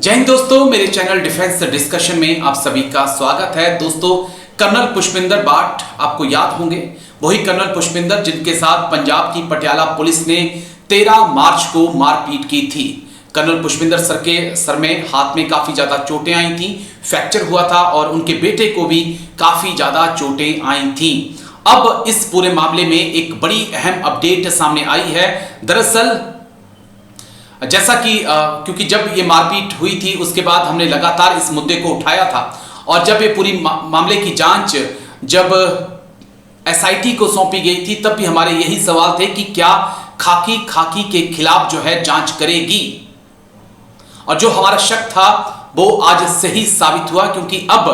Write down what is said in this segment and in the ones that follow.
जय हिंद दोस्तों, मेरे चैनल डिफेंस डिस्कशन में आप सभी का स्वागत है। दोस्तों, कर्नल पुष्पिंदर बाठ आपको याद होंगे, वही कर्नल पुष्पिंदर जिनके साथ पंजाब की पटियाला पुलिस ने 13 मार्च को मारपीट की थी। कर्नल पुष्पिंदर सर के सर में हाथ में काफी ज्यादा चोटें आई थी, फ्रैक्चर हुआ था और उनके बेटे को भी काफी ज्यादा चोटें आई थी। अब इस पूरे मामले में एक बड़ी अहम अपडेट सामने आई है। दरअसल जैसा कि क्योंकि जब ये मारपीट हुई थी उसके बाद हमने लगातार इस मुद्दे को उठाया था और जब ये पूरी मामले की जांच जब एसआईटी को सौंपी गई थी तब भी हमारे यही सवाल थे कि क्या खाकी के खिलाफ जो है जांच करेगी, और जो हमारा शक था वो आज सही साबित हुआ, क्योंकि अब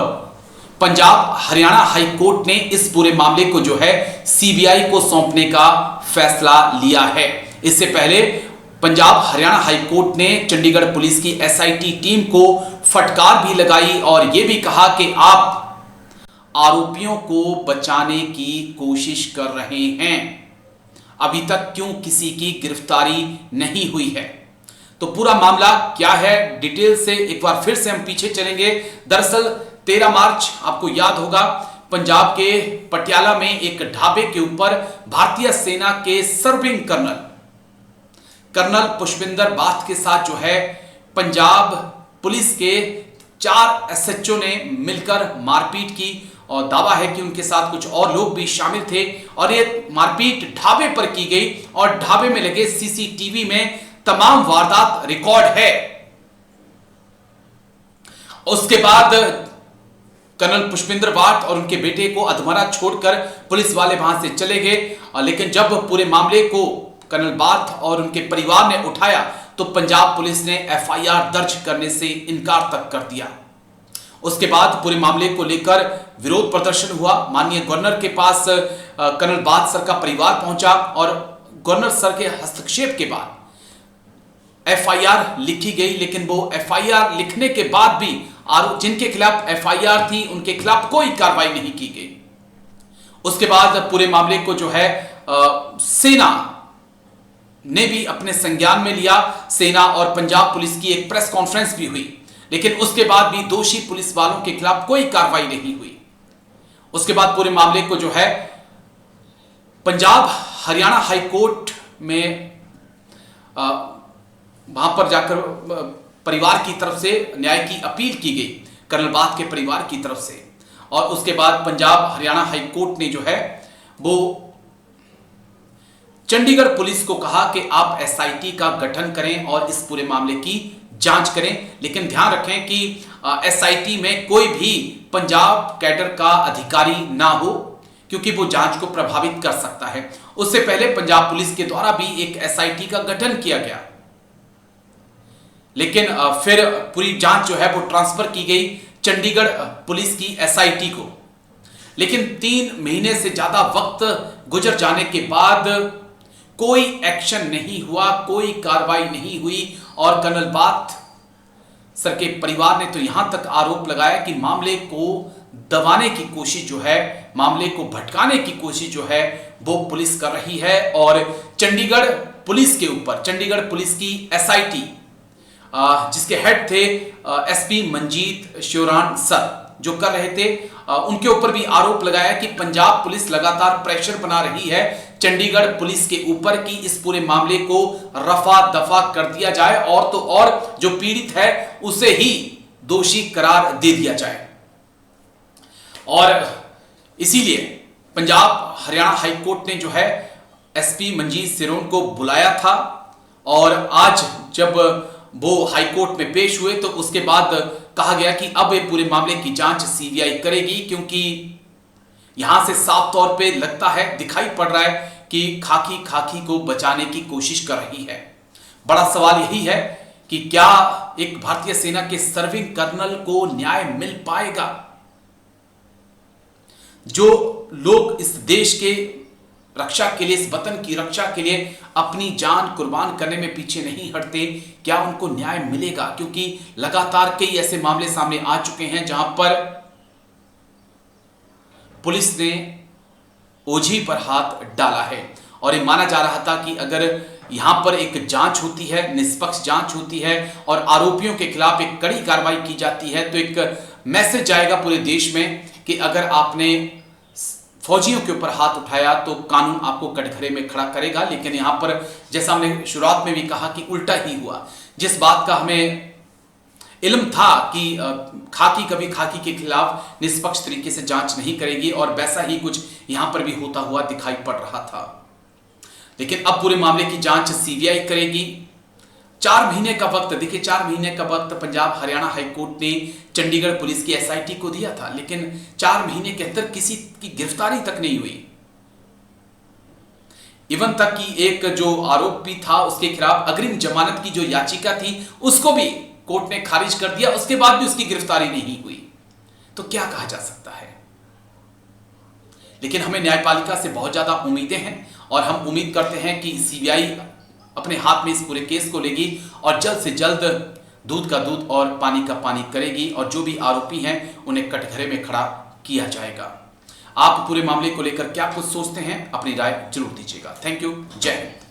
पंजाब हरियाणा हाई कोर्ट ने इस पूरे मामले को जो है सीबीआई को सौंपने का फैसला लिया है। इससे पहले पंजाब हरियाणा हाई कोर्ट ने चंडीगढ़ पुलिस की एसआईटी टीम को फटकार भी लगाई और यह भी कहा कि आप आरोपियों को बचाने की कोशिश कर रहे हैं, अभी तक क्यों किसी की गिरफ्तारी नहीं हुई है। तो पूरा मामला क्या है, डिटेल से एक बार फिर से हम पीछे चलेंगे। दरअसल 13 मार्च आपको याद होगा, पंजाब के पटियाला में एक ढाबे के ऊपर भारतीय सेना के सर्विंग कर्नल पुष्पिंदर बाठ के साथ जो है पंजाब पुलिस के 4 एसएचओ ने मिलकर मारपीट की और दावा है कि उनके साथ कुछ और लोग भी शामिल थे और ये मारपीट ढाबे पर की गई और ढाबे में लगे सीसीटीवी में तमाम वारदात रिकॉर्ड है। उसके बाद कर्नल पुष्पिंदर बाठ और उनके बेटे को अधमरा छोड़कर पुलिस वाले वहां से चले गए, लेकिन जब पूरे मामले को कर्नल बाठ और उनके परिवार ने उठाया तो पंजाब पुलिस ने एफआईआर दर्ज करने से इनकार तक कर दिया। उसके बाद पूरे मामले को लेकर विरोध प्रदर्शन हुआ। माननीय गवर्नर के पास कर्नल बाठ सर का परिवार पहुंचा और गवर्नर सर के हस्तक्षेप के बाद एफआईआर लिखी गई, लेकिन वो एफआईआर लिखने के बाद भी जिनके खिलाफ एफआईआर थी उनके खिलाफ कोई कार्रवाई नहीं की गई। उसके बाद पूरे मामले को जो है सेना ने भी अपने संज्ञान में लिया। सेना और पंजाब पुलिस की एक प्रेस कॉन्फ्रेंस भी हुई, लेकिन उसके बाद भी दोषी पुलिस वालों के खिलाफ कोई कार्रवाई नहीं हुई। उसके बाद पूरे मामले को जो है पंजाब हरियाणा हाई कोर्ट में वहां पर जाकर परिवार की तरफ से न्याय की अपील की गई, कर्नल बाठ के परिवार की तरफ से, और उसके बाद पंजाब हरियाणा हाई कोर्ट ने जो है वो चंडीगढ़ पुलिस को कहा कि आप एसआईटी का गठन करें और इस पूरे मामले की जांच करें, लेकिन ध्यान रखें कि एसआईटी में कोई भी पंजाब कैडर का अधिकारी ना हो, क्योंकि वो जांच को प्रभावित कर सकता है। उससे पहले पंजाब पुलिस के द्वारा भी एक एसआईटी का गठन किया गया, लेकिन फिर पूरी जांच जो है वो ट्रांसफर की गई चंडीगढ़ पुलिस की एसआईटी को। लेकिन 3 महीने से ज्यादा वक्त गुजर जाने के बाद कोई एक्शन नहीं हुआ, कोई कार्रवाई नहीं हुई और कर्नल बाठ सर के परिवार ने तो यहां तक आरोप लगाया कि मामले को दबाने की कोशिश जो है, मामले को भटकाने की कोशिश जो है वो पुलिस कर रही है। और चंडीगढ़ पुलिस के ऊपर, चंडीगढ़ पुलिस की एसआईटी जिसके हेड थे एसपी मंजीत श्योरान सर जो कर रहे थे, उनके ऊपर भी आरोप लगाया कि पंजाब पुलिस लगातार प्रेशर बना रही है चंडीगढ़ पुलिस के ऊपर कि इस पूरे मामले को रफा दफा कर दिया जाए और तो और जो पीड़ित है उसे ही दोषी करार दे दिया जाए। और इसीलिए पंजाब हरियाणा हाई कोर्ट ने जो है एसपी मंजीत सिरोन को बुलाया था और आज जब वो हाई कोर्ट में पेश हुए तो उसके बाद कहा गया कि अब ये पूरे मामले की जांच सीबीआई करेगी, क्योंकि यहां से साफ तौर पे लगता है, दिखाई पड़ रहा है कि खाकी को बचाने की कोशिश कर रही है। बड़ा सवाल यही है कि क्या एक भारतीय सेना के सर्विंग कर्नल को न्याय मिल पाएगा? जो लोग इस देश के रक्षा के लिए, इस वतन की रक्षा के लिए अपनी जान कुर्बान करने में पीछे नहीं हटते, क्या उनको न्याय मिलेगा? क्योंकि लगातार कई ऐसे मामले सामने आ चुके हैं जहां पर पुलिस ने ओझी पर हाथ डाला है और ये माना जा रहा था कि अगर यहां पर एक जांच होती है, निष्पक्ष जांच होती है और आरोपियों के खिलाफ एक कड़ी कार्रवाई की जाती है, तो एक मैसेज जाएगा पूरे देश में कि अगर आपने फौजियों के ऊपर हाथ उठाया तो कानून आपको कटघरे में खड़ा करेगा। लेकिन यहां पर जैसा हमने शुरुआत में भी कहा कि उल्टा ही हुआ। जिस बात का हमें इल्म था कि खाकी कभी खाकी के खिलाफ निष्पक्ष तरीके से जांच नहीं करेगी, और वैसा ही कुछ यहां पर भी होता हुआ दिखाई पड़ रहा था। लेकिन अब पूरे मामले की जांच सीबीआई करेगी। 4 महीने का वक्त, देखिए 4 महीने का वक्त पंजाब हरियाणा हाईकोर्ट ने चंडीगढ़ पुलिस की एसआईटी को दिया था, लेकिन 4 महीने के अंदर किसी की गिरफ्तारी तक नहीं हुई। इवन तक कि एक जो आरोपी था उसके खिलाफ अग्रिम जमानत की जो याचिका थी उसको भी कोर्ट ने खारिज कर दिया, उसके बाद भी उसकी गिरफ्तारी नहीं हुई। तो क्या कहा जा सकता है। लेकिन हमें न्यायपालिका से बहुत ज्यादा उम्मीदें हैं और हम उम्मीद करते हैं कि सीबीआई अपने हाथ में इस पूरे केस को लेगी और जल्द से जल्द दूध का दूध और पानी का पानी करेगी, और जो भी आरोपी हैं उन्हें कटघरे में खड़ा किया जाएगा। आप पूरे मामले को लेकर क्या कुछ सोचते हैं, अपनी राय जरूर दीजिएगा। Thank you. जय हिंद।